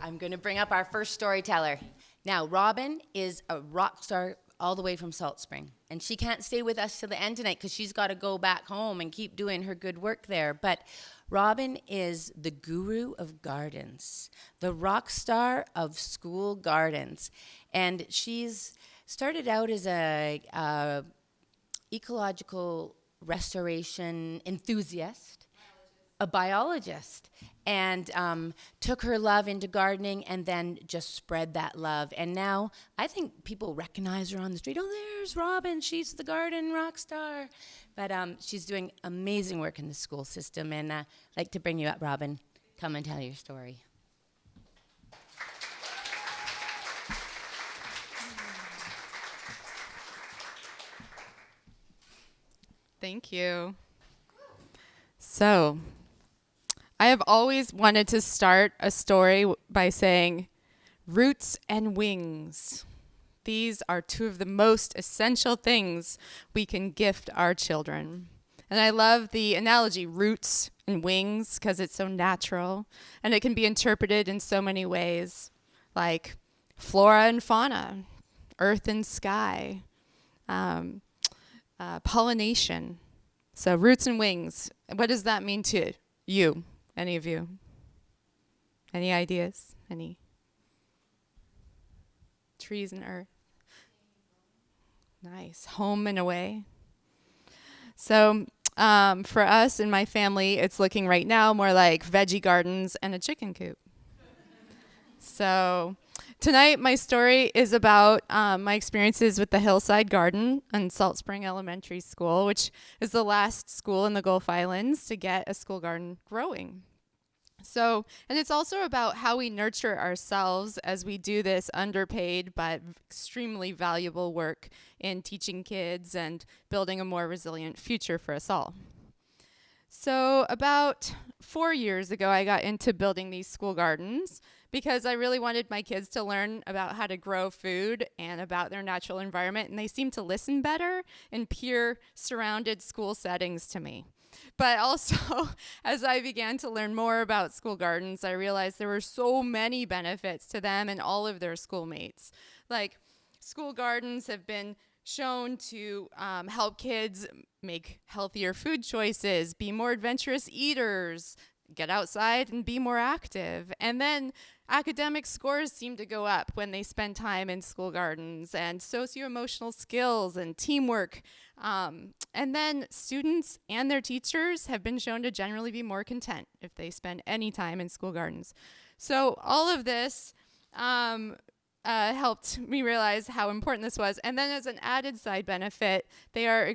I'm going to bring up our first storyteller. Now, Robin is a rock star all the way from Salt Spring. And she can't stay with us till the end tonight because she's got to go back home and keep doing her good work there. But Robin is the guru of gardens, the rock star of school gardens. And she's started out as a ecological restoration enthusiast, a biologist, and took her love into gardening and then just spread that love. And now I think people recognize her on the street. Oh, there's Robin. She's the garden rock star. But she's doing amazing work in the school system. And I'd like to bring you up, Robin. Come and tell your story. Thank you. So, I have always wanted to start a story by saying, roots and wings. These are two of the most essential things we can gift our children. And I love the analogy, roots and wings, because it's so natural. And it can be interpreted in so many ways, like flora and fauna, earth and sky, pollination. So roots and wings, what does that mean to you? Any of you? Any ideas? Any? Trees and earth. Nice. Home and away. So for us and my family, it's looking right now more like veggie gardens and a chicken coop. So tonight, my story is about my experiences with the Hillside Garden and Salt Spring Elementary School, which is the last school in the Gulf Islands to get a school garden growing. So, and it's also about how we nurture ourselves as we do this underpaid but extremely valuable work in teaching kids and building a more resilient future for us all. So about 4 years ago, I got into building these school gardens because I really wanted my kids to learn about how to grow food and about their natural environment, and they seemed to listen better in peer surrounded school settings to me. But also, as I began to learn more about school gardens, I realized there were so many benefits to them and all of their schoolmates. Like, school gardens have been shown to help kids make healthier food choices, be more adventurous eaters, get outside and be more active. And then academic scores seem to go up when they spend time in school gardens, and socio-emotional skills and teamwork. And then students and their teachers have been shown to generally be more content if they spend any time in school gardens. So all of this helped me realize how important this was. And then as an added side benefit, they are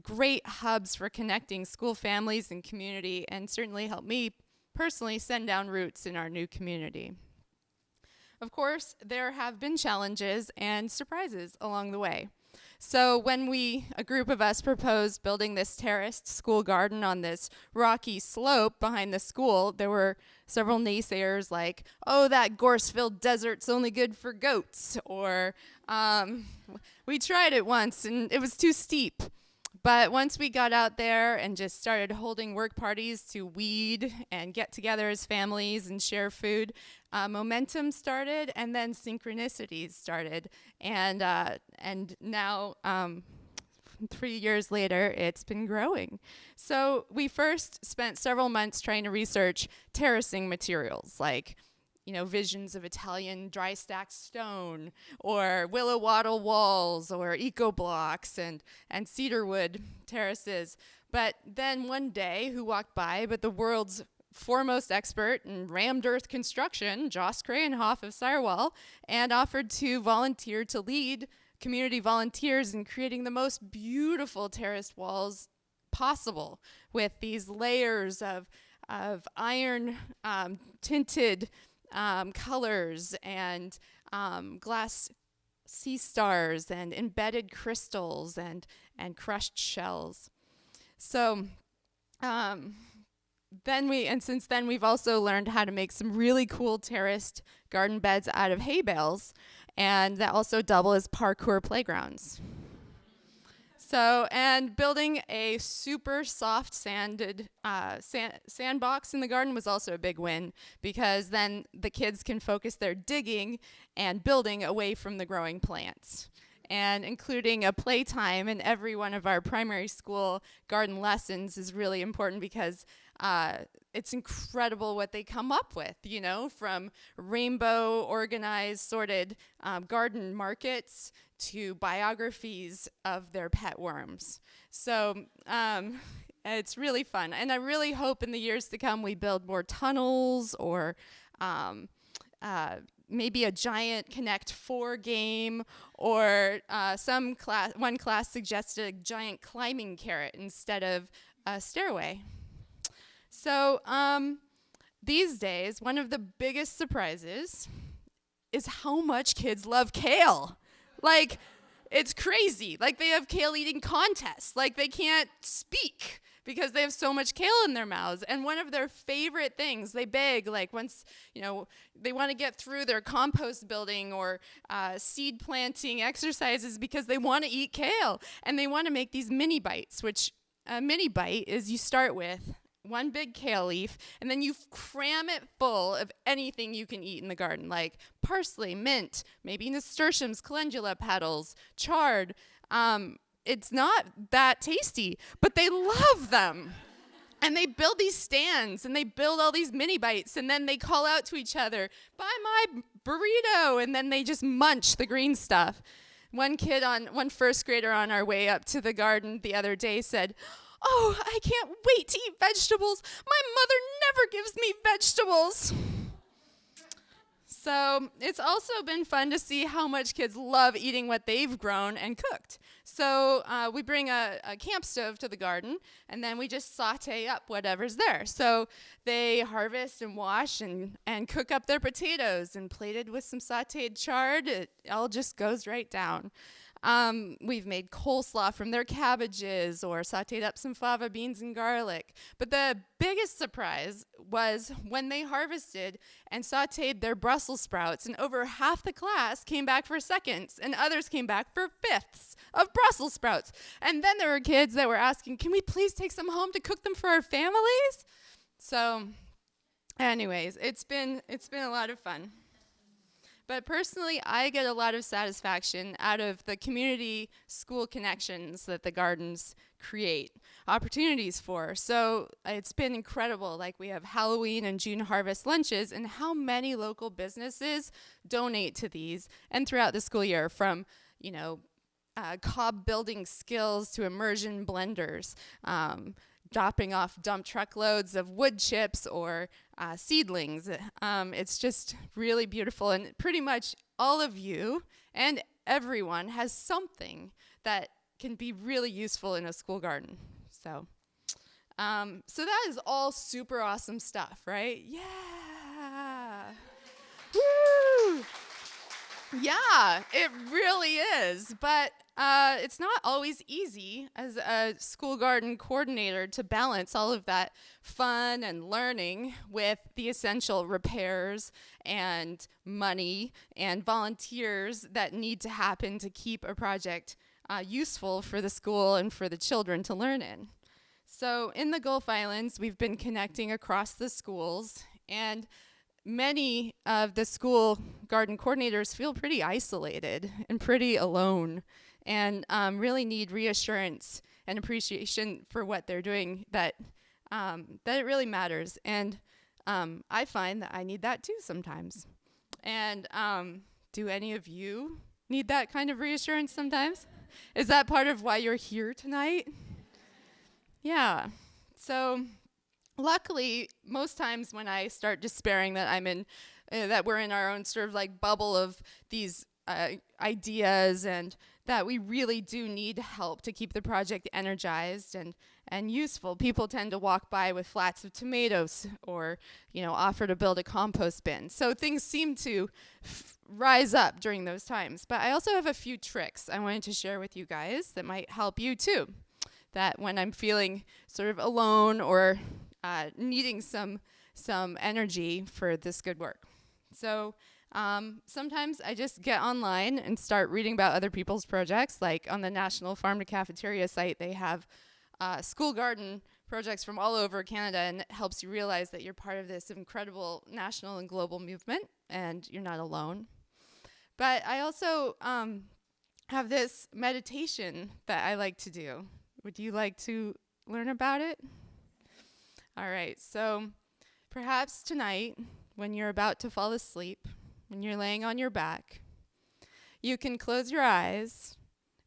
great hubs for connecting school families and community, and certainly helped me personally send down roots in our new community. Of course, there have been challenges and surprises along the way. So when a group of us proposed building this terraced school garden on this rocky slope behind the school, there were several naysayers like, oh, that gorse-filled desert's only good for goats, or we tried it once and it was too steep. But once we got out there and just started holding work parties to weed and get together as families and share food, momentum started, and then synchronicities started. And now, 3 years later, it's been growing. So we first spent several months trying to research terracing materials, like visions of Italian dry stacked stone, or willow wattle walls, or eco blocks, and cedarwood terraces. But then one day, who walked by but the world's foremost expert in rammed earth construction, Joss Krahenhoff of Firewall, and offered to volunteer to lead community volunteers in creating the most beautiful terraced walls possible, with these layers of iron tinted colors and glass sea stars and embedded crystals and crushed shells. So since then we've also learned how to make some really cool terraced garden beds out of hay bales, and that also double as parkour playgrounds. So, and building a super soft sanded sandbox in the garden was also a big win, because then the kids can focus their digging and building away from the growing plants. And including a playtime in every one of our primary school garden lessons is really important, because it's incredible what they come up with, you know, from rainbow organized, sorted garden markets to biographies of their pet worms. So it's really fun. And I really hope in the years to come we build more tunnels, or maybe a giant Connect 4 game, or one class suggested a giant climbing carrot instead of a stairway. So these days, one of the biggest surprises is how much kids love kale. Like, it's crazy. Like, they have kale eating contests. Like, they can't speak because they have so much kale in their mouths. And one of their favorite things, they beg, like, once, you know, they want to get through their compost building or seed planting exercises, because they want to eat kale. And they want to make these mini bites, which a mini bite is you start with one big kale leaf, and then you cram it full of anything you can eat in the garden, like parsley, mint, maybe nasturtiums, calendula petals, chard. It's not that tasty, but they love them. And they build these stands, and they build all these mini bites, and then they call out to each other, "Buy my burrito," and then they just munch the green stuff. One first grader on our way up to the garden the other day said, "Oh, I can't wait to eat vegetables. My mother never gives me vegetables." So it's also been fun to see how much kids love eating what they've grown and cooked. So we bring a camp stove to the garden, and then we just saute up whatever's there. So they harvest and wash and cook up their potatoes, and plated with some sauteed chard, it all just goes right down. We've made coleslaw from their cabbages, or sauteed up some fava beans and garlic. But the biggest surprise was when they harvested and sauteed their Brussels sprouts, and over half the class came back for seconds, and others came back for fifths of Brussels sprouts. And then there were kids that were asking, "Can we please take some home to cook them for our families?" So anyways, it's been a lot of fun. But personally, I get a lot of satisfaction out of the community school connections that the gardens create opportunities for. So it's been incredible. Like, we have Halloween and June harvest lunches, and how many local businesses donate to these, and throughout the school year, from, you know, cob building skills to immersion blenders, dropping off dump truckloads of wood chips or seedlings. It's just really beautiful, and pretty much all of you and everyone has something that can be really useful in a school garden. So that is all super awesome stuff, right? Yeah. Woo! Yeah, it really is. But it's not always easy as a school garden coordinator to balance all of that fun and learning with the essential repairs and money and volunteers that need to happen to keep a project useful for the school and for the children to learn in. So in the Gulf Islands, we've been connecting across the schools, and many of the school garden coordinators feel pretty isolated and pretty alone, and really need reassurance and appreciation for what they're doing, that it really matters. And I find that I need that too sometimes. And do any of you need that kind of reassurance sometimes? Is that part of why you're here tonight? Yeah. So luckily, most times when I start despairing that that we're in our own sort of like bubble of these ideas, and that we really do need help to keep the project energized and useful, people tend to walk by with flats of tomatoes, or, you know, offer to build a compost bin. So things seem to rise up during those times. But I also have a few tricks I wanted to share with you guys that might help you too. That when I'm feeling sort of alone or needing some energy for this good work. So sometimes I just get online and start reading about other people's projects. Like on the National Farm to Cafeteria site, they have school garden projects from all over Canada, and it helps you realize that you're part of this incredible national and global movement, and you're not alone. But I also have this meditation that I like to do. Would you like to learn about it? All right, so perhaps tonight, when you're about to fall asleep, when you're laying on your back, you can close your eyes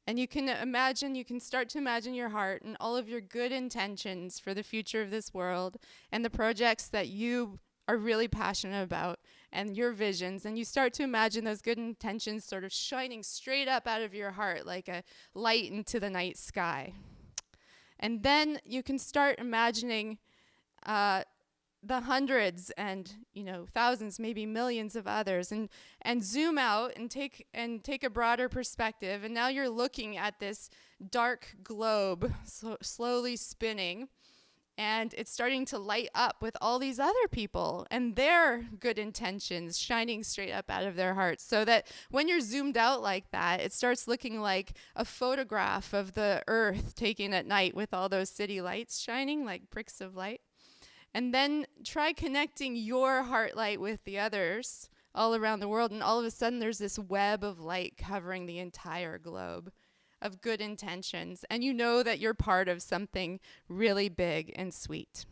and you can start to imagine your heart and all of your good intentions for the future of this world and the projects that you are really passionate about and your visions. And you start to imagine those good intentions sort of shining straight up out of your heart like a light into the night sky. And then you can start imagining the hundreds and thousands, maybe millions of others, and zoom out and take a broader perspective. And now you're looking at this dark globe slowly spinning, and it's starting to light up with all these other people and their good intentions shining straight up out of their hearts, so that when you're zoomed out like that, it starts looking like a photograph of the earth taken at night with all those city lights shining like pricks of light. And then try connecting your heart light with the others all around the world, and all of a sudden there's this web of light covering the entire globe of good intentions, and you know that you're part of something really big and sweet.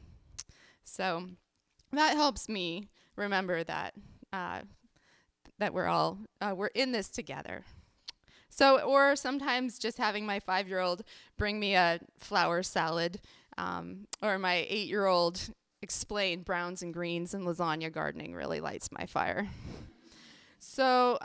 So that helps me remember that that we're in this together. So, or sometimes just having my 5-year-old bring me a flour salad, or my 8-year-old explain browns and greens and lasagna gardening really lights my fire. So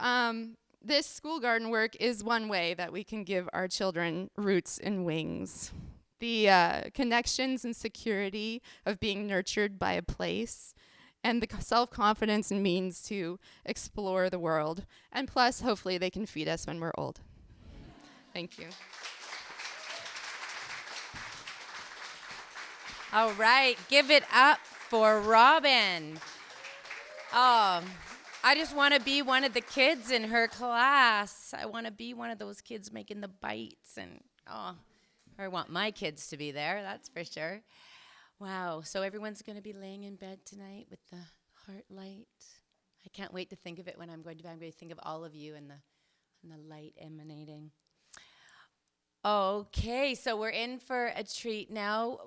this school garden work is one way that we can give our children roots and wings. The connections and security of being nurtured by a place, and the self-confidence and means to explore the world. And plus, hopefully, they can feed us when we're old. Thank you. All right, give it up for Robin. Oh, I just want to be one of the kids in her class. I want to be one of those kids making the bites, and I want my kids to be there, that's for sure. Wow, so everyone's going to be laying in bed tonight with the heart light. I can't wait to think of it when I'm going to think of all of you and the light emanating. Okay, so we're in for a treat now.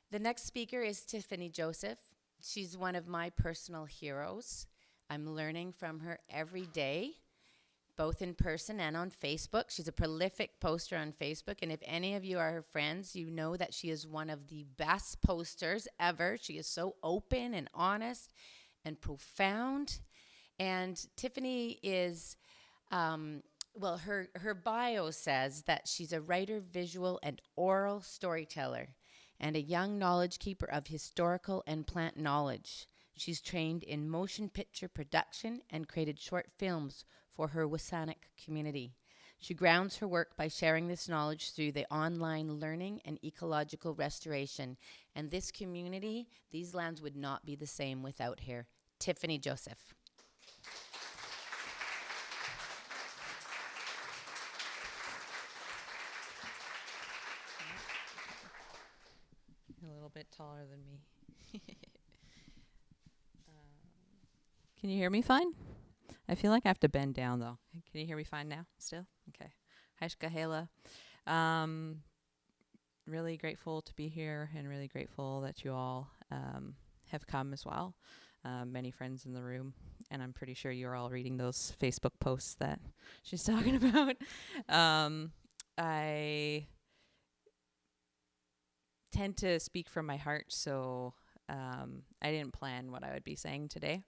The next speaker is Tiffany Joseph. She's one of my personal heroes. I'm learning from her every day, both in person and on Facebook. She's a prolific poster on Facebook, and if any of you are her friends, you know that she is one of the best posters ever. She is so open and honest and profound. And Tiffany is, her bio says that she's a writer, visual, and oral storyteller, and a young knowledge keeper of historical and plant knowledge. She's trained in motion picture production and created short films for her WSÁNEĆ community. She grounds her work by sharing this knowledge through the online learning and ecological restoration. And this community, these lands would not be the same without her. Tiffany Joseph. A little bit taller than me. Can you hear me fine? I feel like I have to bend down though. Can you hear me fine now still? Okay. Hi, Shkahela. Really grateful to be here, and really grateful that you all have come as well. Many friends in the room, and I'm pretty sure you're all reading those Facebook posts that she's talking about. I tend to speak from my heart, so I didn't plan what I would be saying today.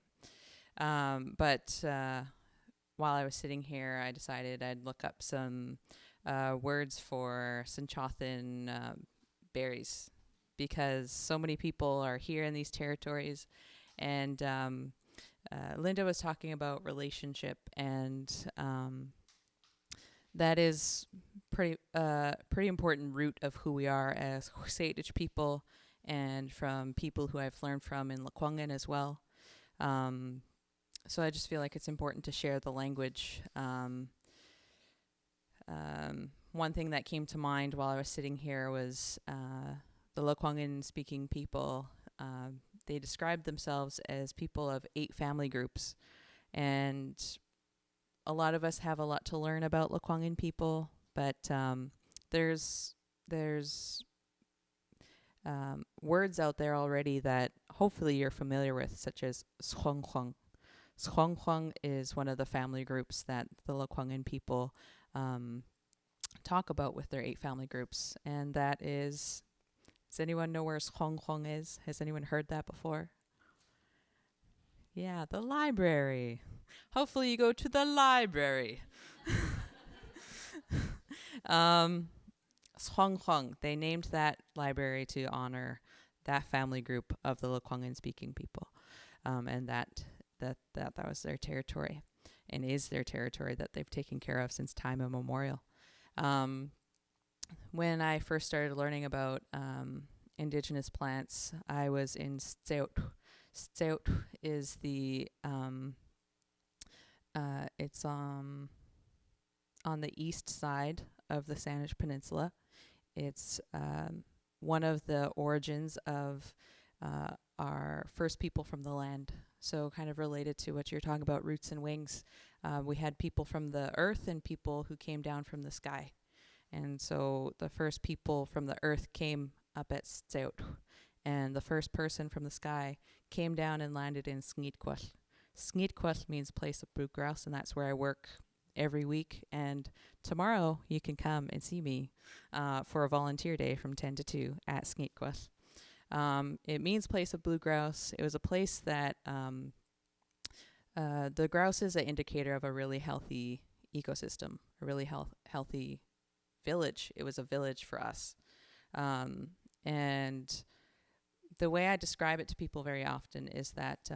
But while I was sitting here, I decided I'd look up some words for Sinchothan berries, because so many people are here in these territories. And Linda was talking about relationship, and that is pretty important root of who we are as Salish people, and from people who I've learned from in Lekwungen as well. so I just feel like it's important to share the language. One thing that came to mind while I was sitting here was the Lekwungen speaking people. They described themselves as people of 8 family groups. And a lot of us have a lot to learn about Lekwungen people, but there's words out there already that hopefully you're familiar with, such as Skhongkhong. Skhongkhong is one of the family groups that the Lekwungen people talk about with their 8 family groups. And that is, does anyone know where Skhongkhong is? Has anyone heard that before? Yeah, the library. Hopefully you go to the library. Skhongkhong, they named that library to honor that family group of the Lekwungen speaking people. And that was their territory, and is their territory that they've taken care of since time immemorial. When I first started learning about indigenous plants, I was in Stseut. Stseut is it's on the east side of the Saanich Peninsula. It's one of the origins of our first people from the land. So kind of related to what you're talking about, roots and wings. We had people from the earth and people who came down from the sky. And so the first people from the earth came up at Stseut. And the first person from the sky came down and landed in Sneedquat. Sneedquat means place of blue grouse, and that's where I work every week. And tomorrow you can come and see me for a volunteer day from 10 to 2 at Sneedquat. It means place of blue grouse. It was a place that the grouse is an indicator of a really healthy ecosystem, a really healthy village. It was a village for us. And the way I describe it to people very often is that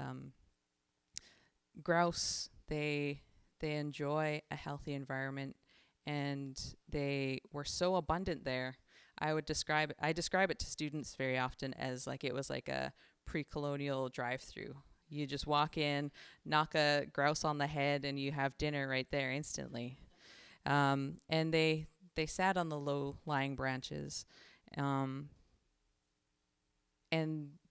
grouse, they enjoy a healthy environment, and they were so abundant there. I describe it to students very often as like it was like a pre-colonial drive-through. You just walk in, knock a grouse on the head, and you have dinner right there instantly. And they sat on the low-lying branches, and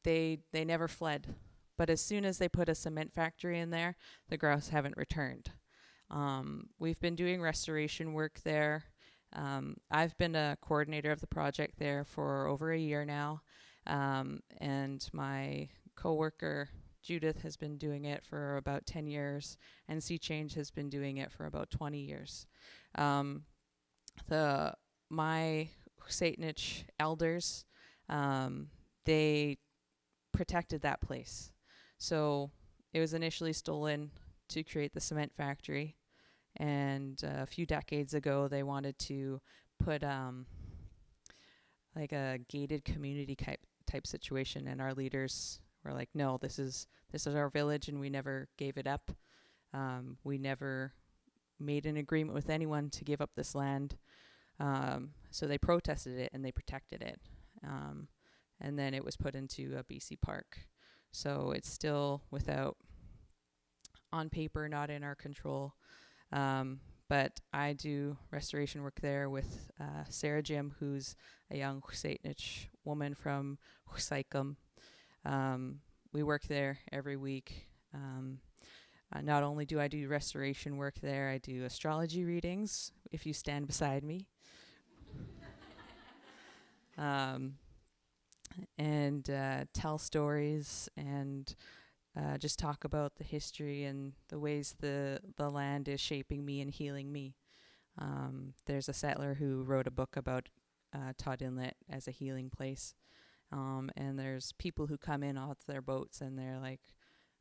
they never fled. But as soon as they put a cement factory in there, the grouse haven't returned. We've been doing restoration work there. I've been a coordinator of the project there for over a year now, and my coworker Judith has been doing it for about 10 years, and Sea Change has been doing it for about 20 years. My Satanich elders, they protected that place. So it was initially stolen to create the cement factory. And a few decades ago, they wanted to put like a gated community type situation. And our leaders were like, no, this is our village, and we never gave it up. We never made an agreement with anyone to give up this land. So they protested it and they protected it. And then it was put into a BC park. So it's still on paper, not in our control. But I do restoration work there with Sarah Jim, who's a young Satanich woman from Husaikum. We work there every week. Not only do I do restoration work there, I do astrology readings, if you stand beside me. And tell stories and just talk about the history and the ways the land is shaping me and healing me. There's a settler who wrote a book about Todd Inlet as a healing place. And there's people who come in off their boats, and they're like,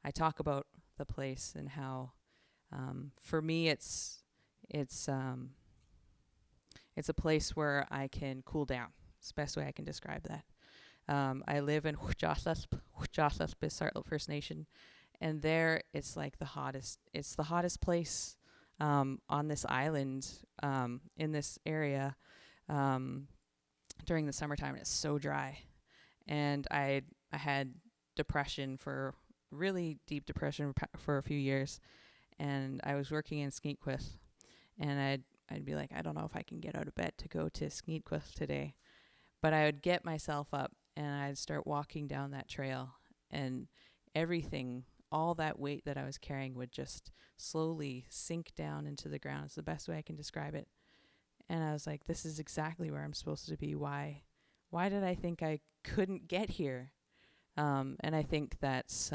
I talk about the place and how, for me, it's a place where I can cool down. It's the best way I can describe that. I live in Hujaslasp is Sartlet First Nation, and there it's like the hottest place on this island, in this area, during the summertime, and it's so dry. And I had depression for really deep depression for a few years, and I was working in Skeetquist, and I'd be like, I don't know if I can get out of bed to go to Skeetquist today, but I would get myself up and I'd start walking down that trail, and everything, all that weight that I was carrying would just slowly sink down into the ground. It's the best way I can describe it. And I was like, this is exactly where I'm supposed to be. Why did I think I couldn't get here? And I think that's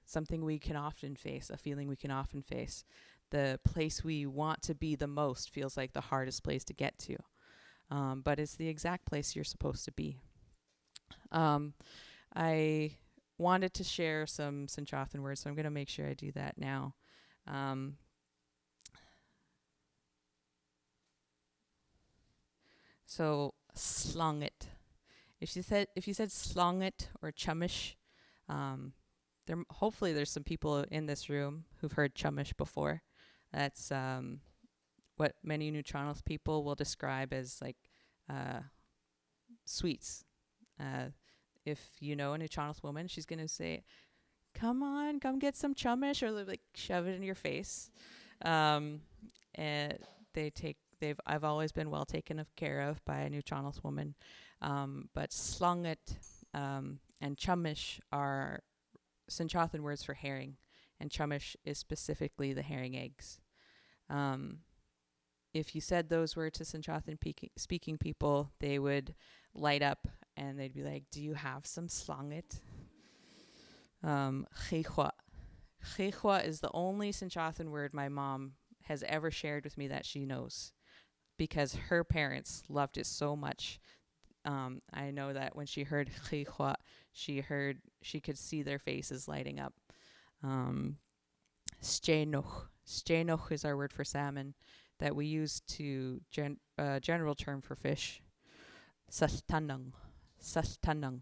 something we can often face, a feeling we can often face. The place we want to be the most feels like the hardest place to get to. But it's the exact place you're supposed to be. I wanted to share some Sinchothan words, so I'm going to make sure I do that now. So slung it. If you said slung it or chumish, hopefully there's some people in this room who've heard chumish before. That's what many Neutronos people will describe as like sweets. If you know a Neutronos woman, she's gonna say, "Come on, come get some chumish," or like shove it in your face. And I've always been well taken care of by a Neutronos woman. But slunget and chumish are Sinchothan words for herring, and chumish is specifically the herring eggs. If you said those words to Sinchothan speaking people, they would light up and they'd be like, "Do you have some slunget?" Chechwa. Chechwa is the only Sinchothan word my mom has ever shared with me that she knows, because her parents loved it so much. I know that when she heard chechwa, she could see their faces lighting up. Stenoch. Stenoch is our word for salmon that we use to general term for fish. Saltanang. Saltanang.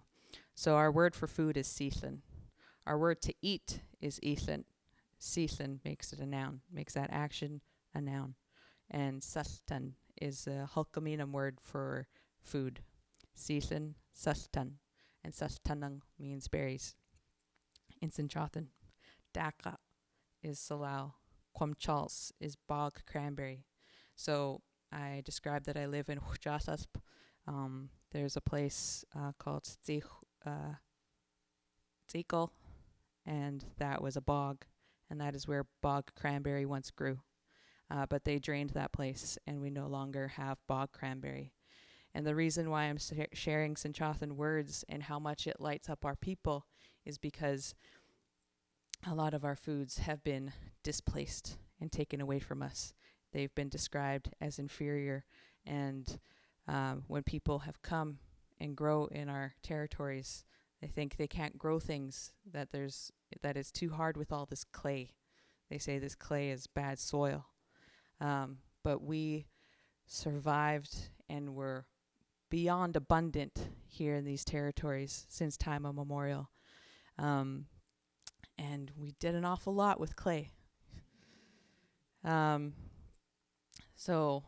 So our word for food is sithan. Our word to eat is ethan. Sithan makes it a noun, makes that action a noun. And saltan is a Hulkaminam word for food. Sithan, saltan. And saltanang means berries. In Sinchothan. Daka is salau. Quamchals is bog cranberry. So I described that I live in Hujatasp. There's a place called Tzikal, and that was a bog, and that is where bog cranberry once grew. But they drained that place, and we no longer have bog cranberry. And the reason why I'm sharing Sinchothan words and how much it lights up our people is because a lot of our foods have been displaced and taken away from us. They've been described as inferior, and when people have come and grow in our territories, they think they can't grow things, that it's too hard with all this clay. They say this clay is bad soil. But we survived and were beyond abundant here in these territories since time immemorial. And we did an awful lot with clay. So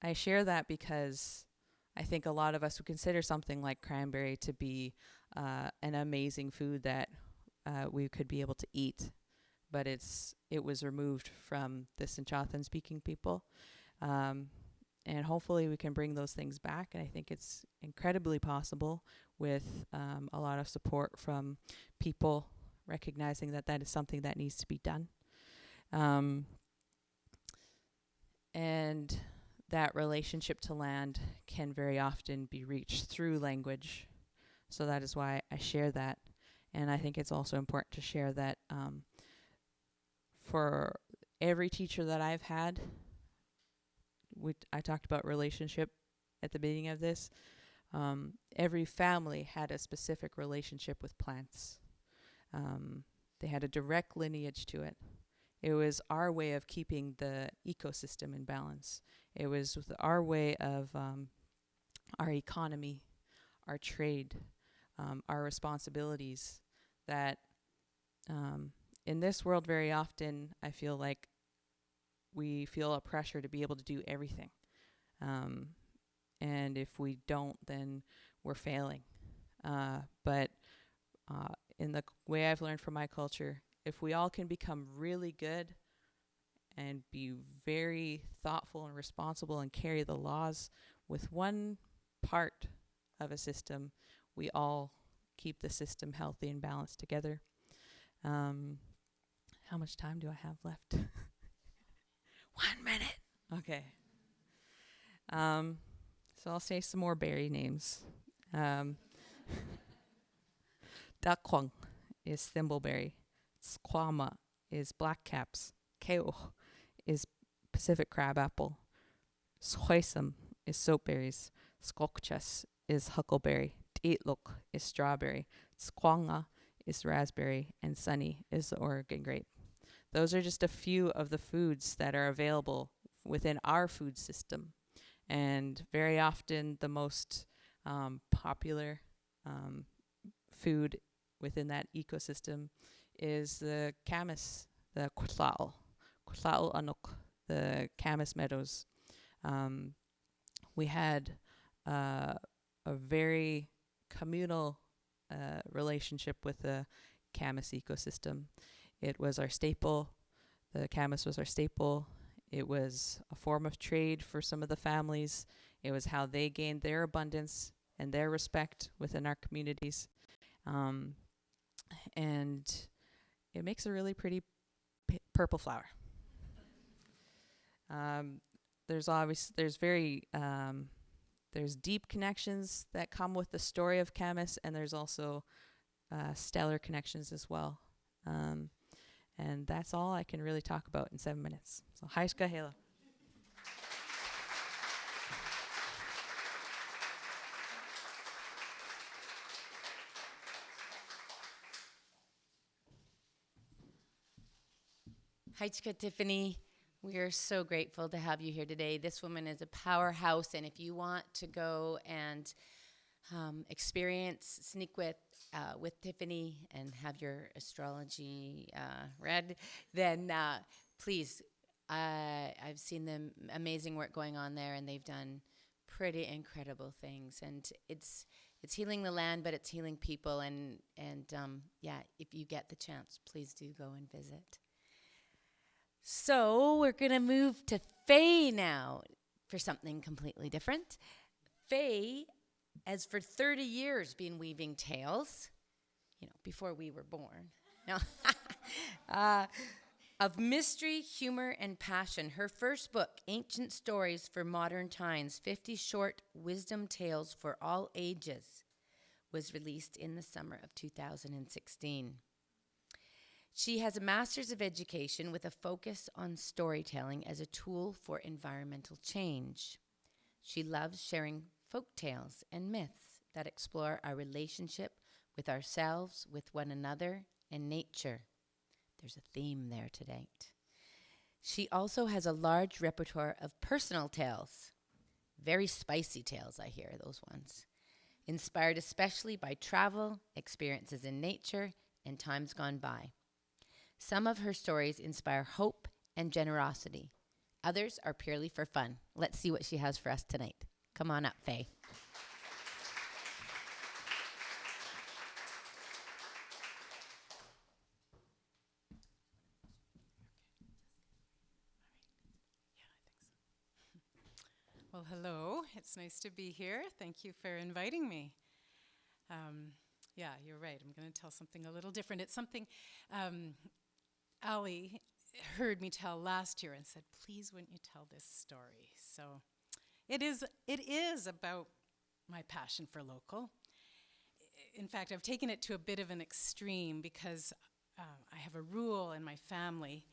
I share that because I think a lot of us would consider something like cranberry to be an amazing food that we could be able to eat, but it was removed from the Sinchothan speaking people. And hopefully we can bring those things back, and I think it's incredibly possible with a lot of support from people recognizing that that is something that needs to be done. And that relationship to land can very often be reached through language. So that is why I share that. And I think it's also important to share that for every teacher that I've had, I talked about relationship at the beginning of this. Every family had a specific relationship with plants. They had a direct lineage to it. It was our way of keeping the ecosystem in balance. It was our way of our economy, our trade, our responsibilities that in this world very often I feel like we feel a pressure to be able to do everything. And if we don't, then we're failing. But in the way I've learned from my culture, if we all can become really good and be very thoughtful and responsible and carry the laws with one part of a system, we all keep the system healthy and balanced together. How much time do I have left? 1 minute. Okay. So I'll say some more berry names. Dakwang is thimbleberry. Squama is blackcaps. Keo is Pacific crabapple. Shuesum is soapberries. Skokchas is huckleberry. Teitlok is strawberry. Squanga is raspberry. And sunny is the Oregon grape. Those are just a few of the foods that are available within our food system. And very often the most popular food within that ecosystem is the camas, the Kutla'o Anok, the camas meadows. We had a very communal relationship with the camas ecosystem. It was our staple. The camas was our staple. It was a form of trade for some of the families. It was how they gained their abundance and their respect within our communities. And it makes a really pretty purple flower. There's deep connections that come with the story of camas, and there's also stellar connections as well. And that's all I can really talk about in 7 minutes. So, Haiska Hela. Haichka Tiffany, we are so grateful to have you here today. This woman is a powerhouse, and if you want to go and sneak with Tiffany and have your astrology read, then please, I've seen the amazing work going on there, and they've done pretty incredible things. And it's healing the land, but it's healing people. And if you get the chance, please do go and visit. So we're going to move to Faye now for something completely different. Faye has for 30 years been weaving tales, before we were born, of mystery, humor, and passion. Her first book, Ancient Stories for Modern Times, 50 Short Wisdom Tales for All Ages, was released in the summer of 2016. She has a Master's of Education with a focus on storytelling as a tool for environmental change. She loves sharing folk tales and myths that explore our relationship with ourselves, with one another, and nature. There's a theme there today. She also has a large repertoire of personal tales. Very spicy tales, I hear, those ones. Inspired especially by travel, experiences in nature, and times gone by. Some of her stories inspire hope and generosity. Others are purely for fun. Let's see what she has for us tonight. Come on up, Faye. Well, hello. It's nice to be here. Thank you for inviting me. You're right. I'm going to tell something a little different. It's something Ali heard me tell last year and said, please, wouldn't you tell this story? So it is about my passion for local. In fact, I've taken it to a bit of an extreme because I have a rule in my family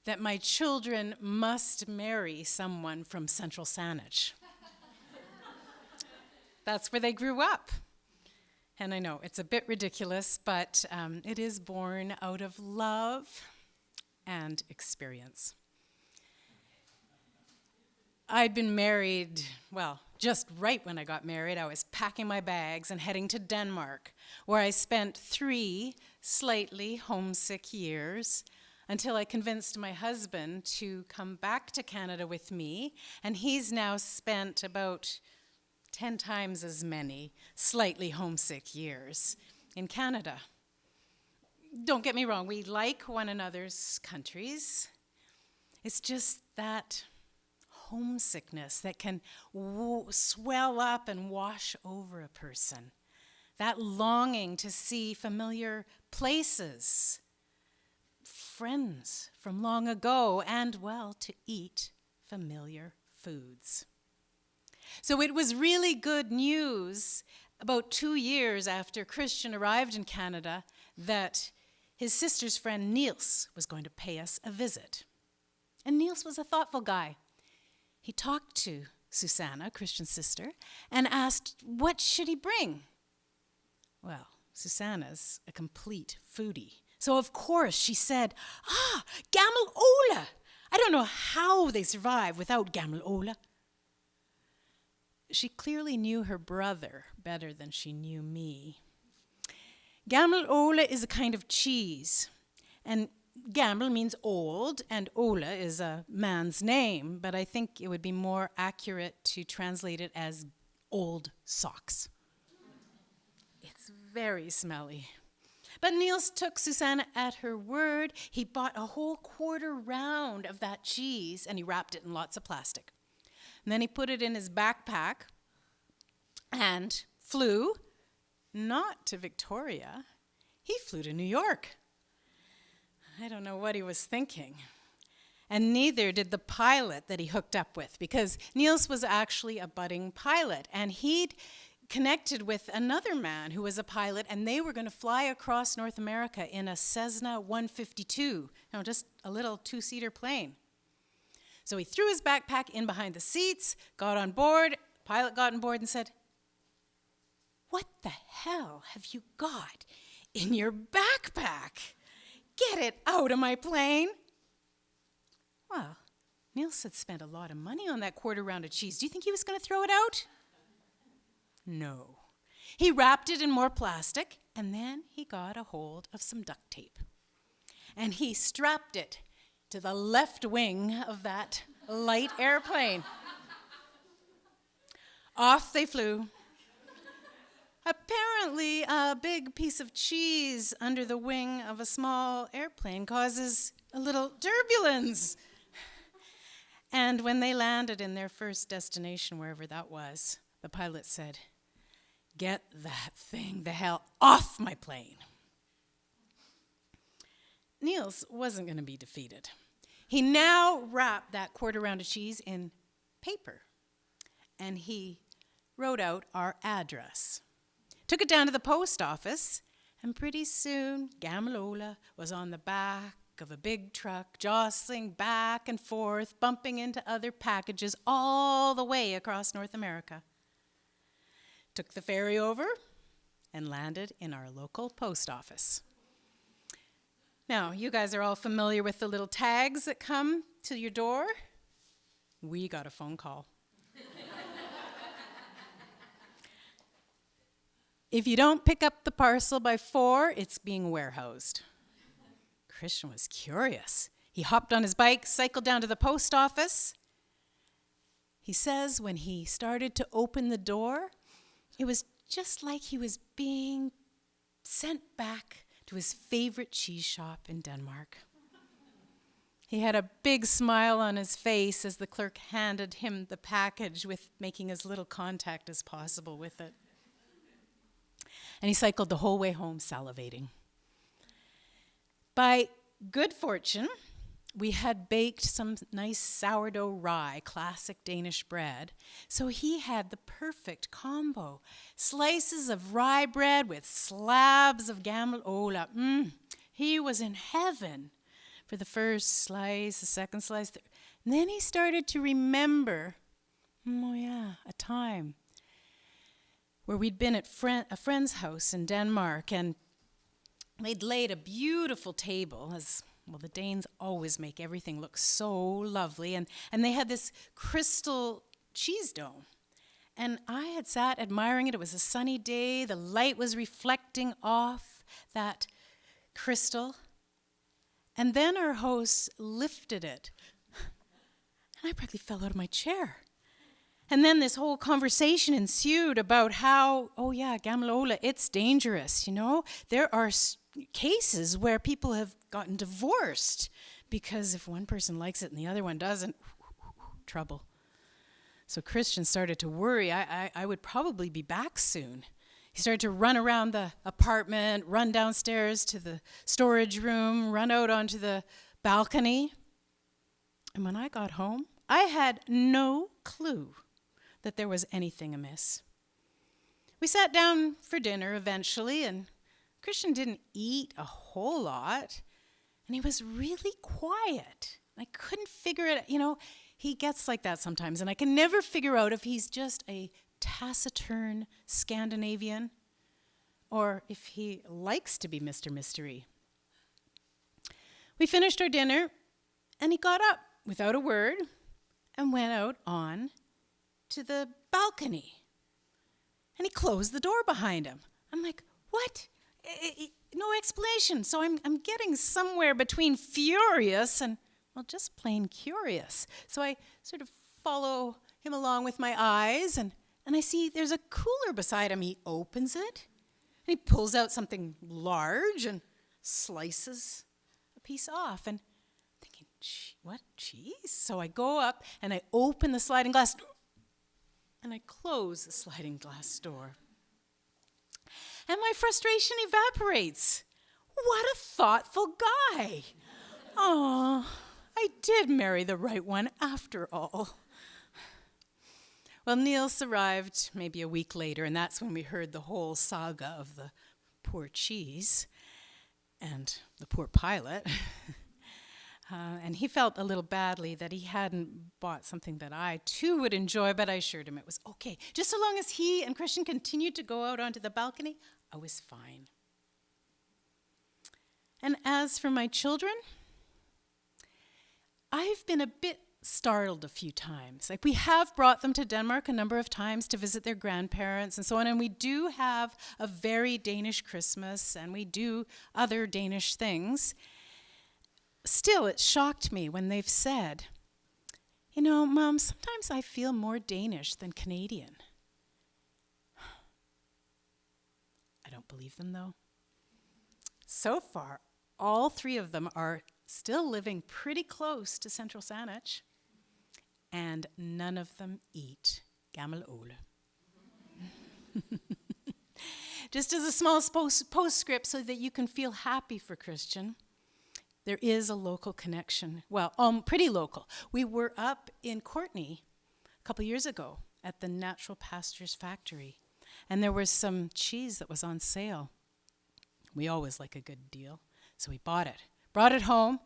that my children must marry someone from Central Saanich. That's where they grew up. And I know it's a bit ridiculous, but it is born out of love and experience. I'd been married, just right when I got married, I was packing my bags and heading to Denmark, where I spent 3 slightly homesick years until I convinced my husband to come back to Canada with me, and he's now spent about 10 times as many slightly homesick years in Canada. don't get me wrong, we like one another's countries. It's just that homesickness that can swell up and wash over a person. That longing to see familiar places, friends from long ago, and, well, to eat familiar foods. So it was really good news about 2 years after Christian arrived in Canada that his sister's friend Niels was going to pay us a visit. And Niels was a thoughtful guy. He talked to Susanna, Christian's sister, and asked, what should he bring? Well, Susanna's a complete foodie. So of course she said, gammel Ola. I don't know how they survive without gammel Ola. She clearly knew her brother better than she knew me. Gammel Ola is a kind of cheese, and gammel means old, and Ola is a man's name, but I think it would be more accurate to translate it as old socks. It's very smelly. But Niels took Susanna at her word. He bought a whole quarter round of that cheese, and he wrapped it in lots of plastic. And then he put it in his backpack and flew, not to Victoria, he flew to New York. I don't know what he was thinking. And neither did the pilot that he hooked up with, because Niels was actually a budding pilot, and he'd connected with another man who was a pilot, and they were going to fly across North America in a Cessna 152, just a little two-seater plane. So he threw his backpack in behind the seats, got on board. Pilot got on board and said, what the hell have you got in your backpack? Get it out of my plane. Well, Niels had spent a lot of money on that quarter round of cheese. Do you think he was going to throw it out? No. He wrapped it in more plastic, and then he got a hold of some duct tape. And he strapped it to the left wing of that light airplane. Off they flew. Apparently, a big piece of cheese under the wing of a small airplane causes a little turbulence. And when they landed in their first destination, wherever that was, the pilot said, get that thing the hell off my plane. Niels wasn't going to be defeated. He now wrapped that quarter round of cheese in paper, and he wrote out our address. Took it down to the post office, and pretty soon, Gammel Ola was on the back of a big truck, jostling back and forth, bumping into other packages all the way across North America. Took the ferry over and landed in our local post office. Now, you guys are all familiar with the little tags that come to your door. We got a phone call. If you don't pick up the parcel by 4, it's being warehoused. Christian was curious. He hopped on his bike, cycled down to the post office. He says when he started to open the door, it was just like he was being sent back to his favorite cheese shop in Denmark. He had a big smile on his face as the clerk handed him the package, with making as little contact as possible with it. And he cycled the whole way home salivating. By good fortune, we had baked some nice sourdough rye, classic Danish bread, so he had the perfect combo. Slices of rye bread with slabs of Gammel Ola. He was in heaven for the first slice, the second slice. And then he started to remember, a time where we'd been at a friend's house in Denmark, and they'd laid a beautiful table, as well, the Danes always make everything look so lovely, and they had this crystal cheese dome. And I had sat admiring it. It was a sunny day. The light was reflecting off that crystal. And then our host lifted it, and I practically fell out of my chair. And then this whole conversation ensued about how, Gammel Ola, it's dangerous, There are cases where people have gotten divorced because if one person likes it and the other one doesn't, trouble. So Christian started to worry I would probably be back soon. He started to run around the apartment, run downstairs to the storage room, run out onto the balcony. And when I got home, I had no clue that there was anything amiss. We sat down for dinner eventually, and Christian didn't eat a whole lot, and he was really quiet. I couldn't figure it out. He gets like that sometimes, and I can never figure out if he's just a taciturn Scandinavian or if he likes to be Mr. Mystery. We finished our dinner, and he got up without a word and went out on to the balcony. And he closed the door behind him. I'm like, what? No explanation. So I'm getting somewhere between furious and, well, just plain curious. So I sort of follow him along with my eyes, and I see there's a cooler beside him. He opens it, and he pulls out something large and slices a piece off. And I'm thinking, what, cheese? So I go up, and I open the sliding glass door, and I close the sliding glass door. And my frustration evaporates. What a thoughtful guy. Oh, I did marry the right one after all. Well, Niels arrived maybe a week later, and that's when we heard the whole saga of the poor cheese and the poor pilot. And he felt a little badly that he hadn't bought something that I, too, would enjoy, but I assured him it was okay. Just so long as he and Christian continued to go out onto the balcony, I was fine. And as for my children, I've been a bit startled a few times. Like, we have brought them to Denmark a number of times to visit their grandparents and so on, and we do have a very Danish Christmas, and we do other Danish things. Still, it shocked me when they've said, Mom, sometimes I feel more Danish than Canadian. I don't believe them, though. So far, all three of them are still living pretty close to Central Saanich, and none of them eat gammel ole. Just as a small postscript so that you can feel happy for Christian, there is a local connection. Well, pretty local. We were up in Courtenay a couple years ago at the Natural Pastures Factory, and there was some cheese that was on sale. We always like a good deal, so we bought it, brought it home,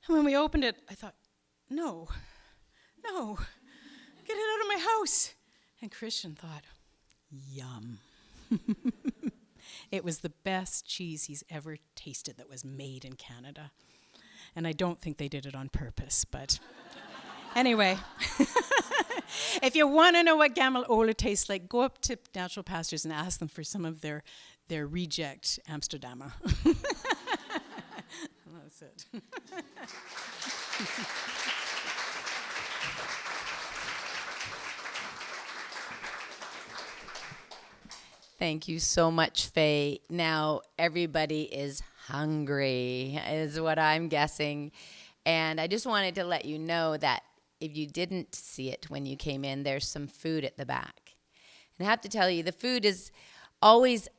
and when we opened it, I thought, no, get it out of my house. And Christian thought, yum. It was the best cheese he's ever tasted that was made in Canada. And I don't think they did it on purpose, but anyway. If you want to know what gammel ole tastes like, go up to Natural Pastures and ask them for some of their reject Amsterdammer. That's it. Thank you so much, Faye. Now everybody is hungry, is what I'm guessing. And I just wanted to let you know that if you didn't see it when you came in, there's some food at the back. And I have to tell you, the food is always,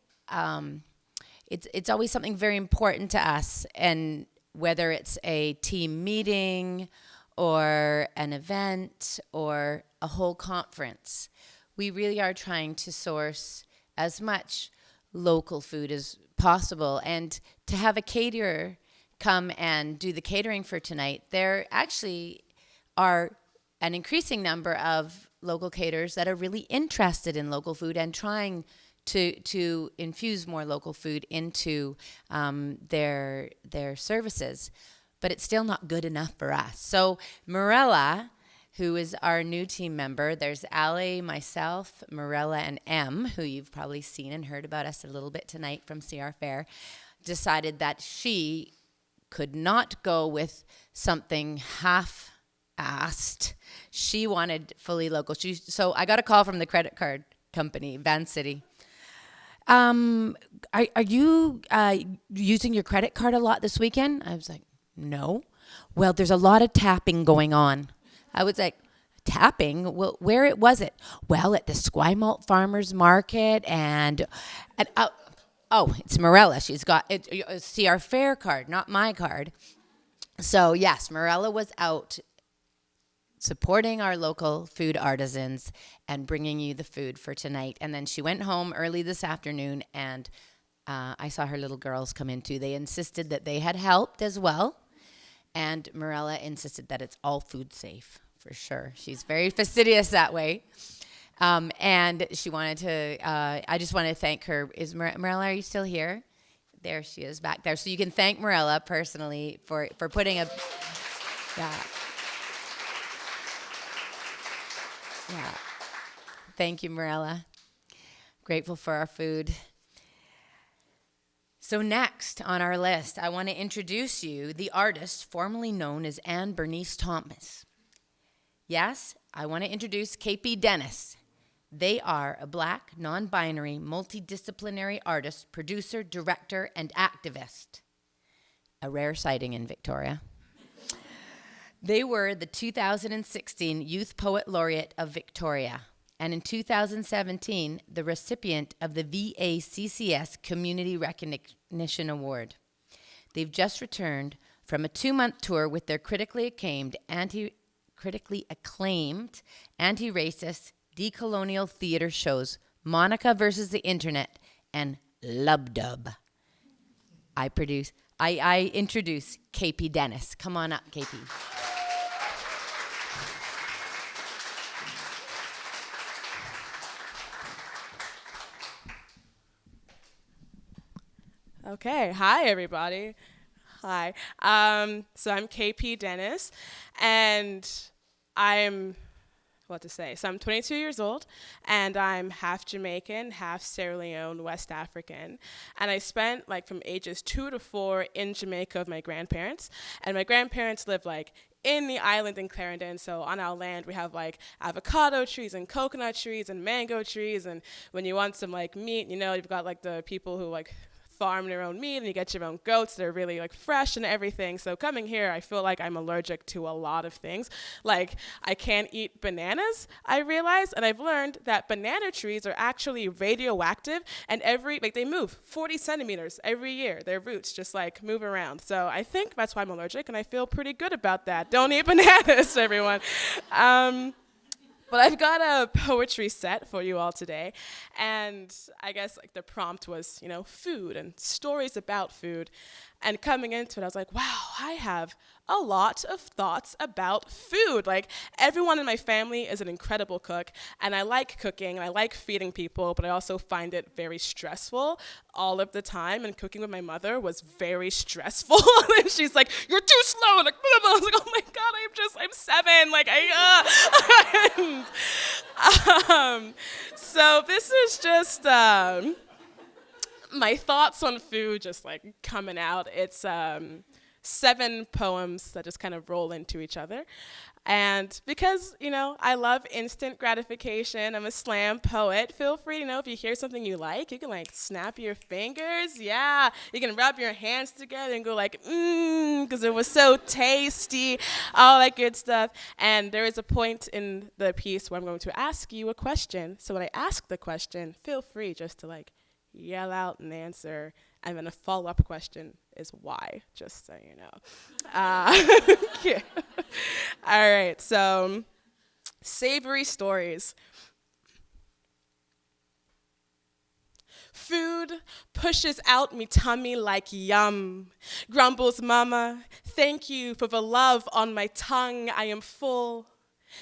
it's always something very important to us. And whether it's a team meeting or an event or a whole conference, we really are trying to source as much local food as possible. And to have a caterer come and do the catering for tonight, there actually are an increasing number of local caterers that are really interested in local food and trying to infuse more local food into their services. But it's still not good enough for us. So Morella, who is our new team member, there's Ali, myself, Morella, and M, who you've probably seen and heard about us a little bit tonight from CRFAIR, decided that she could not go with something half-assed. She wanted fully local. So I got a call from the credit card company, Van City. Are you using your credit card a lot this weekend? I was like, no. Well, there's a lot of tapping going on. I was like, tapping? Well, where was it? Well, at the Esquimalt Farmers Market and it's Morella. She's got a CRFAIR card, not my card. So yes, Morella was out supporting our local food artisans and bringing you the food for tonight. And then she went home early this afternoon, and I saw her little girls come in too. They insisted that they had helped as well, and Morella insisted that it's all food safe for sure. She's very fastidious that way. And she wanted to, I just want to thank her. Is Morella, are you still here? There she is back there. So you can thank Morella personally for putting a, yeah. Thank you, Morella. Grateful for our food. So next on our list, I want to introduce you the artist formerly known as Anne Bernice Thomas. Yes, I want to introduce K.P Dennis. They are a Black, non-binary, multidisciplinary artist, producer, director, and activist. A rare sighting in Victoria. They were the 2016 Youth Poet Laureate of Victoria, and in 2017, the recipient of the VACCS Community Recognition Award. They've just returned from a 2-month tour with their critically acclaimed, anti-racist, decolonial theater shows, Monica versus the Internet and Lub Dub. I introduce K.P Dennis. Come on up, K.P. Okay, hi everybody. Hi. So I'm K.P Dennis, and I'm, So I'm 22 years old, and I'm half Jamaican, half Sierra Leone, West African. And I spent from ages 2 to 4 in Jamaica with my grandparents. And my grandparents live in the island in Clarendon, so on our land we have avocado trees and coconut trees and mango trees. And when you want some meat, you've got the people who farm their own meat, and you get your own goats. They're really fresh and everything. So coming here, I feel like I'm allergic to a lot of things. I can't eat bananas, I realized, and I've learned that banana trees are actually radioactive, and they move 40 centimeters every year. Their roots just move around. So I think that's why I'm allergic, and I feel pretty good about that. Don't eat bananas, everyone. But I've got a poetry set for you all today, and I guess the prompt was, food and stories about food. And coming into it, I was like, wow, I have a lot of thoughts about food. Everyone in my family is an incredible cook, and I like cooking, and I like feeding people, but I also find it very stressful all of the time. And cooking with my mother was very stressful. And she's like, you're too slow. And blah, blah. I was like, oh my God, I'm 7. So this is just my thoughts on food just coming out. It's 7 poems that just kind of roll into each other. And because, I love instant gratification, I'm a slam poet, feel free, if you hear something you like, you can snap your fingers. Yeah, you can rub your hands together and go because it was so tasty, all that good stuff. And there is a point in the piece where I'm going to ask you a question. So when I ask the question, feel free just to yell out an answer, and then a follow-up question is why, just so you know. Yeah. All right, so Savoury Stories. Food pushes out me tummy like yum. Grumbles mama, thank you for the love on my tongue. I am full.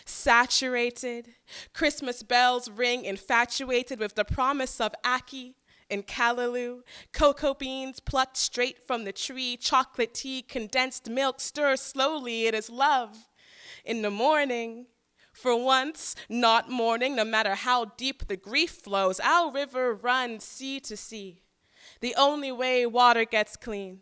Saturated. Christmas bells ring infatuated with the promise of Aki and Callaloo, cocoa beans plucked straight from the tree, chocolate tea, condensed milk, stir slowly, it is love. In the morning, for once, not mourning, no matter how deep the grief flows, our river runs sea to sea. The only way water gets clean.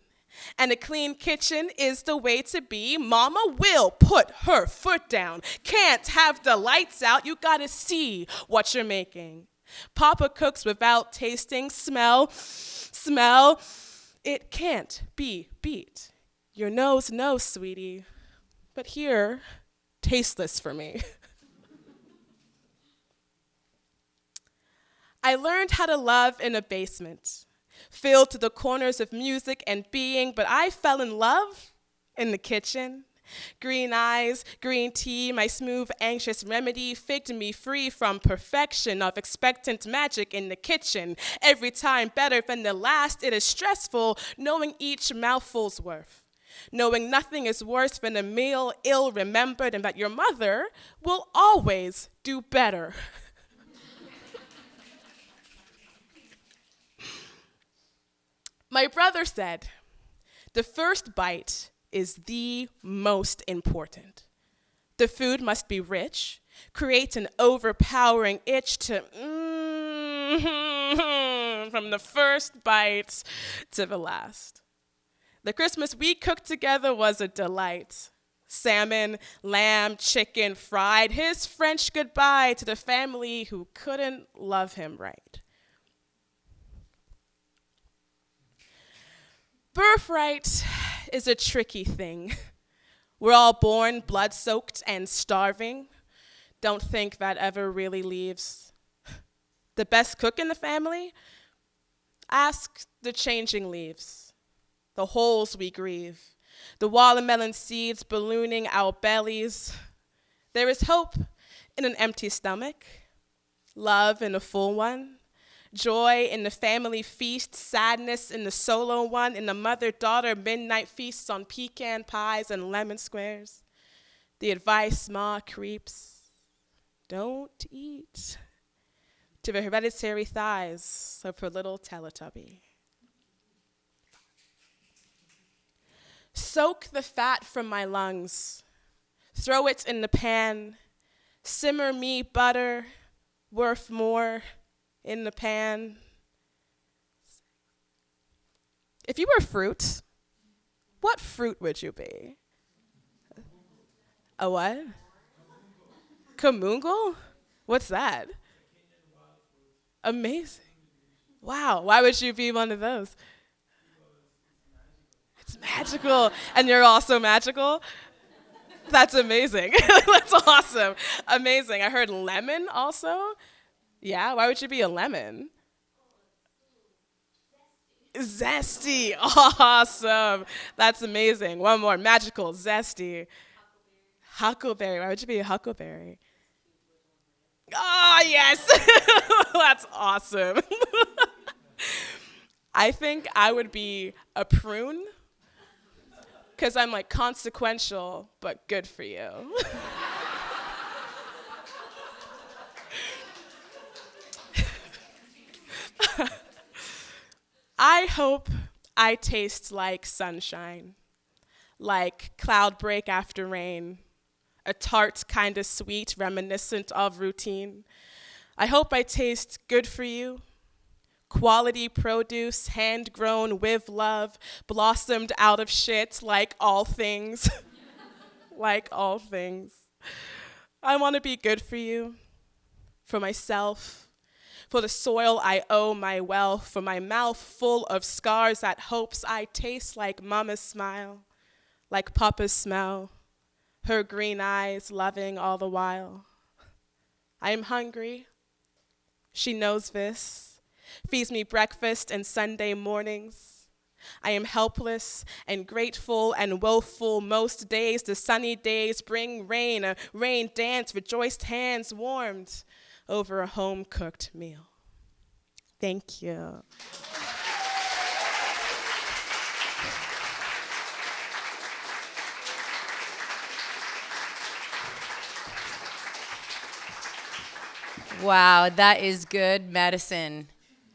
And a clean kitchen is the way to be. Mama will put her foot down. Can't have the lights out, you gotta see what you're making. Papa cooks without tasting, smell. It can't be beat. Your nose knows, sweetie, but here, tasteless for me. I learned how to love in a basement, filled to the corners of music and being, but I fell in love in the kitchen. Green eyes, green tea, my smooth, anxious remedy, figged me free from perfection of expectant magic in the kitchen. Every time better than the last, it is stressful, knowing each mouthful's worth. Knowing nothing is worse than a meal ill-remembered and that your mother will always do better. My brother said, the first bite is the most important. The food must be rich, create an overpowering itch to from the first bite to the last. The Christmas we cooked together was a delight. Salmon, lamb, chicken, fried, his French goodbye to the family who couldn't love him right. Birthright is a tricky thing. We're all born blood-soaked and starving. Don't think that ever really leaves. The best cook in the family? Ask the changing leaves, the holes we grieve, the watermelon seeds ballooning our bellies. There is hope in an empty stomach, love in a full one, joy in the family feast, sadness in the solo one, in the mother-daughter midnight feasts on pecan pies and lemon squares. The advice Ma creeps, don't eat, to the hereditary thighs of her little Teletubby. Soak the fat from my lungs, throw it in the pan, simmer me butter, worth more, in the pan. If you were fruit, what fruit would you be? A what? Kamungal? What's that? Amazing. Wow, why would you be one of those? It's magical, and you're also magical? That's amazing. That's awesome. Amazing. I heard lemon also. Yeah, why would you be a lemon? Zesty. Awesome. That's amazing. One more. Magical. Zesty. Huckleberry. Why would you be a huckleberry? Oh, yes. That's awesome. I think I would be a prune because I'm like consequential, but good for you. I hope I taste like sunshine, like cloud break after rain, a tart kind of sweet, reminiscent of routine. I hope I taste good for you, quality produce, hand-grown with love, blossomed out of shit like all things, like all things. I want to be good for you, for myself, for the soil I owe my wealth, for my mouth full of scars that hopes I taste like mama's smile, like papa's smell, her green eyes loving all the while. I am hungry. She knows this, feeds me breakfast and Sunday mornings. I am helpless and grateful and woeful most days. The sunny days bring rain, a rain dance, rejoiced hands warmed over a home-cooked meal. Thank you. Wow, that is good medicine.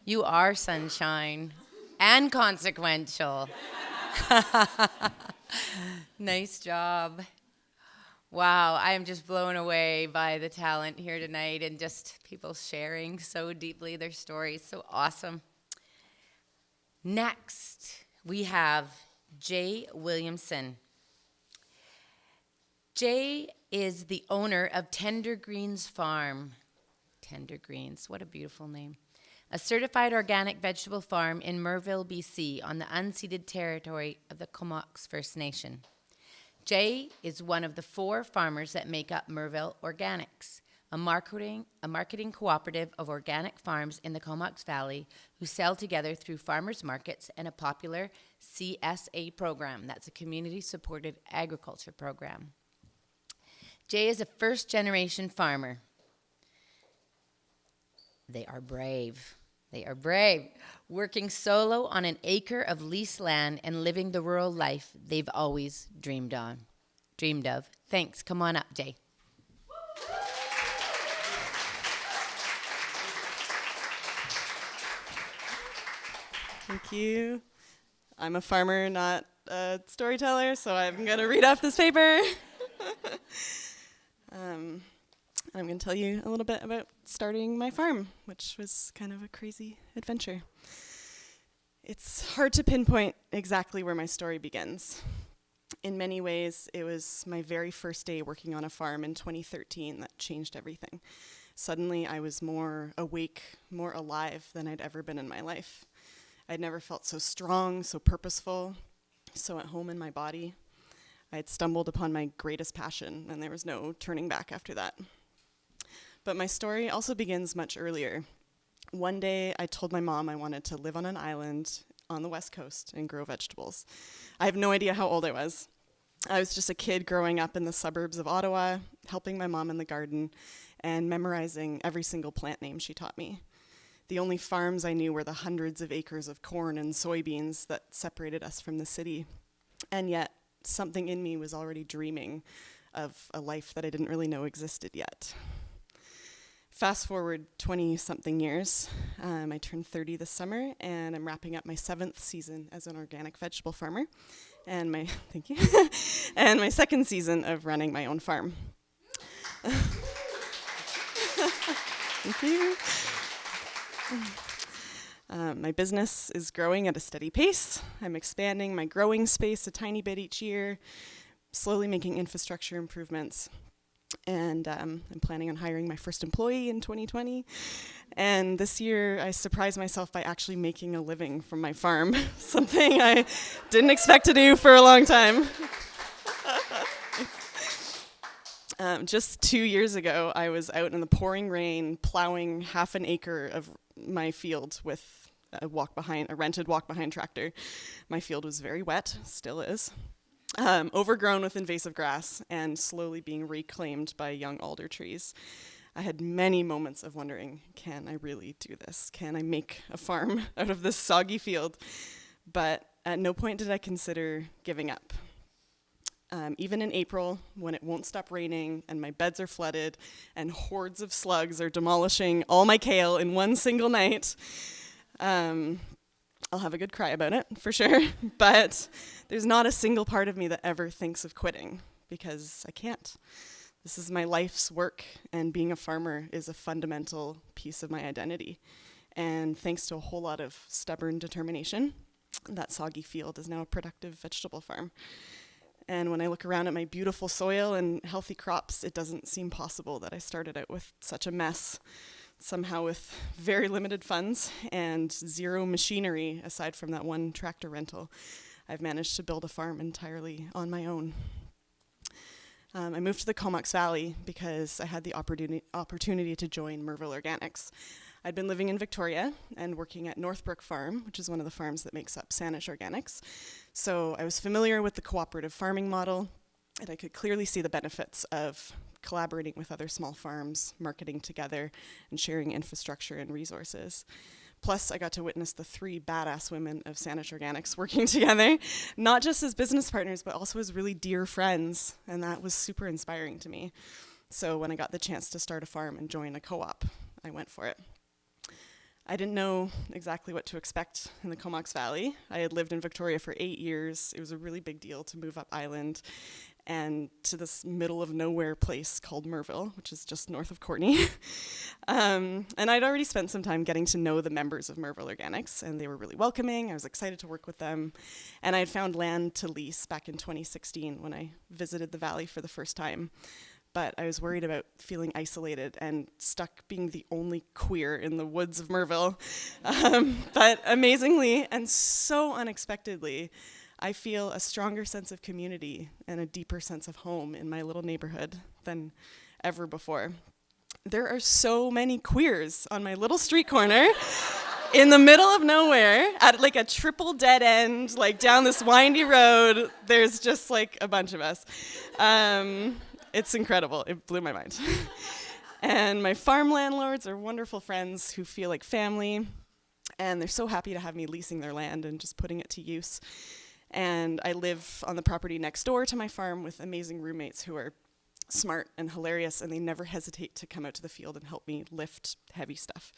You are sunshine and consequential. Nice job. Wow, I am just blown away by the talent here tonight and just people sharing so deeply their stories. So awesome. Next, we have Jay Williamson. Jay is the owner of Tender Greens Farm. Tender Greens. What a beautiful name. A certified organic vegetable farm in Merville, BC, on the unceded territory of the Comox First Nation. Jay is one of the 4 farmers that make up Merville Organics, a marketing cooperative of organic farms in the Comox Valley who sell together through farmers markets and a popular CSA program. That's a community-supported agriculture program. Jay is a first-generation farmer. They are brave. They are brave. Working solo on an acre of leased land and living the rural life they've always dreamed of. Thanks. Come on up, Jay. Thank you. I'm a farmer, not a storyteller, so I'm going to read off this paper. I'm going to tell you a little bit about starting my farm, which was kind of a crazy adventure. It's hard to pinpoint exactly where my story begins. In many ways, it was my very first day working on a farm in 2013 that changed everything. Suddenly, I was more awake, more alive than I'd ever been in my life. I'd never felt so strong, so purposeful, so at home in my body. I had stumbled upon my greatest passion, and there was no turning back after that. But my story also begins much earlier. One day, I told my mom I wanted to live on an island on the West Coast and grow vegetables. I have no idea how old I was. I was just a kid growing up in the suburbs of Ottawa, helping my mom in the garden, and memorizing every single plant name she taught me. The only farms I knew were the hundreds of acres of corn and soybeans that separated us from the city. And yet, something in me was already dreaming of a life that I didn't really know existed yet. Fast forward 20-something years, I turned 30 this summer, and I'm wrapping up my 7th season as an organic vegetable farmer, and my thank you, and my 2nd season of running my own farm. Thank you. My business is growing at a steady pace. I'm expanding my growing space a tiny bit each year, slowly making infrastructure improvements. And I'm planning on hiring my first employee in 2020. And this year, I surprised myself by actually making a living from my farm, something I didn't expect to do for a long time. Just 2 years ago, I was out in the pouring rain, plowing half an acre of my field with a rented walk-behind tractor. My field was very wet, still is. Overgrown with invasive grass and slowly being reclaimed by young alder trees. I had many moments of wondering, can I really do this? Can I make a farm out of this soggy field? But at no point did I consider giving up. Even in April, when it won't stop raining and my beds are flooded and hordes of slugs are demolishing all my kale in one single night, I'll have a good cry about it, for sure. But there's not a single part of me that ever thinks of quitting, because I can't. This is my life's work, and being a farmer is a fundamental piece of my identity. And thanks to a whole lot of stubborn determination, that soggy field is now a productive vegetable farm. And when I look around at my beautiful soil and healthy crops, it doesn't seem possible that I started out with such a mess. Somehow, with very limited funds and zero machinery aside from that one tractor rental, I've managed to build a farm entirely on my own. I moved to the Comox Valley because I had the opportunity to join Merville Organics. I'd been living in Victoria and working at Northbrook Farm, which is one of the farms that makes up Saanich Organics. So I was familiar with the cooperative farming model, and I could clearly see the benefits of collaborating with other small farms, marketing together, and sharing infrastructure and resources. Plus, I got to witness the 3 badass women of Saanich Organics working together, not just as business partners, but also as really dear friends, and that was super inspiring to me. So when I got the chance to start a farm and join a co-op, I went for it. I didn't know exactly what to expect in the Comox Valley. I had lived in Victoria for 8 years. It was a really big deal to move up island and to this middle of nowhere place called Merville, which is just north of Courtenay. And I'd already spent some time getting to know the members of Merville Organics, and they were really welcoming. I was excited to work with them. And I had found land to lease back in 2016 when I visited the valley for the first time. but I was worried about feeling isolated and stuck being the only queer in the woods of Merville. But amazingly and so unexpectedly, I feel a stronger sense of community and a deeper sense of home in my little neighborhood than ever before. There are so many queers on my little street corner in the middle of nowhere at like a triple dead end, like down this windy road. There's just like a bunch of us. It's incredible. It blew my mind. And my farm landlords are wonderful friends who feel like family, and they're so happy to have me leasing their land and just putting it to use. And I live on the property next door to my farm with amazing roommates who are smart and hilarious, and they never hesitate to come out to the field and help me lift heavy stuff.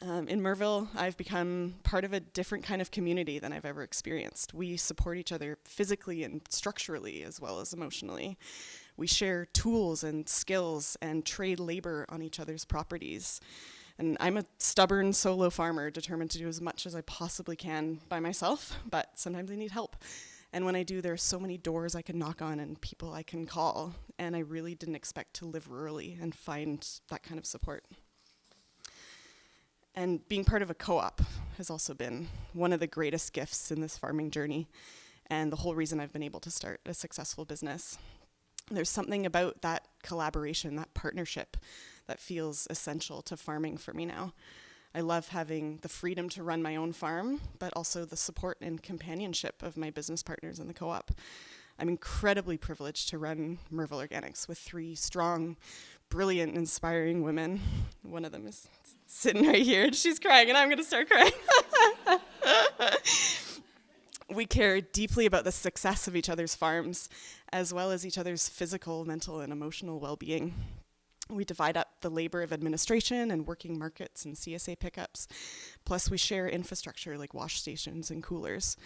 In Merville, I've become part of a different kind of community than I've ever experienced. We support each other physically and structurally as well as emotionally. We share tools and skills and trade labor on each other's properties. And I'm a stubborn solo farmer determined to do as much as I possibly can by myself, but sometimes I need help. And when I do, there are so many doors I can knock on and people I can call. And I really didn't expect to live rurally and find that kind of support. And being part of a co-op has also been one of the greatest gifts in this farming journey, and the whole reason I've been able to start a successful business. There's something about that collaboration, that partnership, that feels essential to farming for me now. I love having the freedom to run my own farm, but also the support and companionship of my business partners in the co-op. I'm incredibly privileged to run Merville Organics with 3 strong, brilliant, inspiring women. One of them is sitting right here, and she's crying, and I'm going to start crying. We care deeply about the success of each other's farms, as well as each other's physical, mental, and emotional well-being. We divide up the labor of administration and working markets and CSA pickups. Plus, we share infrastructure like wash stations and coolers.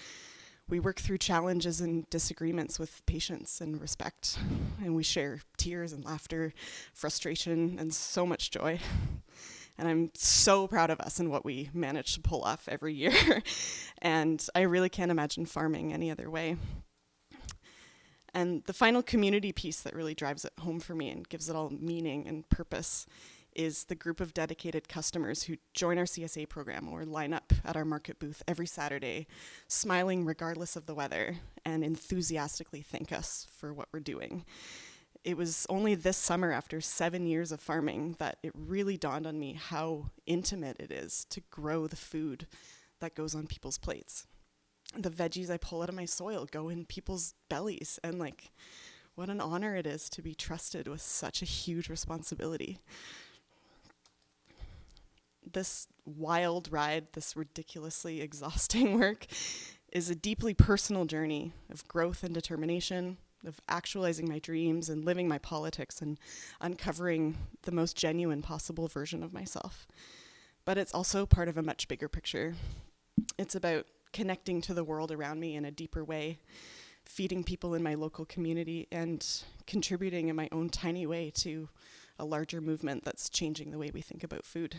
We work through challenges and disagreements with patience and respect. And we share tears and laughter, frustration, and so much joy. And I'm so proud of us and what we manage to pull off every year. And I really can't imagine farming any other way. And the final community piece that really drives it home for me and gives it all meaning and purpose is the group of dedicated customers who join our CSA program or line up at our market booth every Saturday, smiling regardless of the weather, and enthusiastically thank us for what we're doing. It was only this summer, after 7 years of farming, that it really dawned on me how intimate it is to grow the food that goes on people's plates. The veggies I pull out of my soil go in people's bellies, and like, what an honor it is to be trusted with such a huge responsibility. This wild ride, this ridiculously exhausting work, is a deeply personal journey of growth and determination, of actualizing my dreams and living my politics and uncovering the most genuine possible version of myself. But it's also part of a much bigger picture. It's about connecting to the world around me in a deeper way, feeding people in my local community, and contributing in my own tiny way to a larger movement that's changing the way we think about food.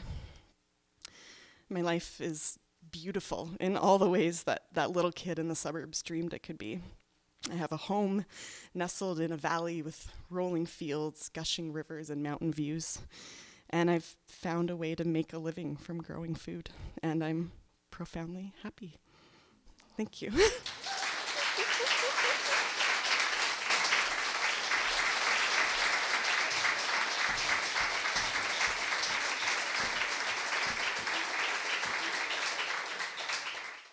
My life is beautiful in all the ways that that little kid in the suburbs dreamed it could be. I have a home nestled in a valley with rolling fields, gushing rivers, and mountain views. And I've found a way to make a living from growing food, and I'm profoundly happy. Thank you.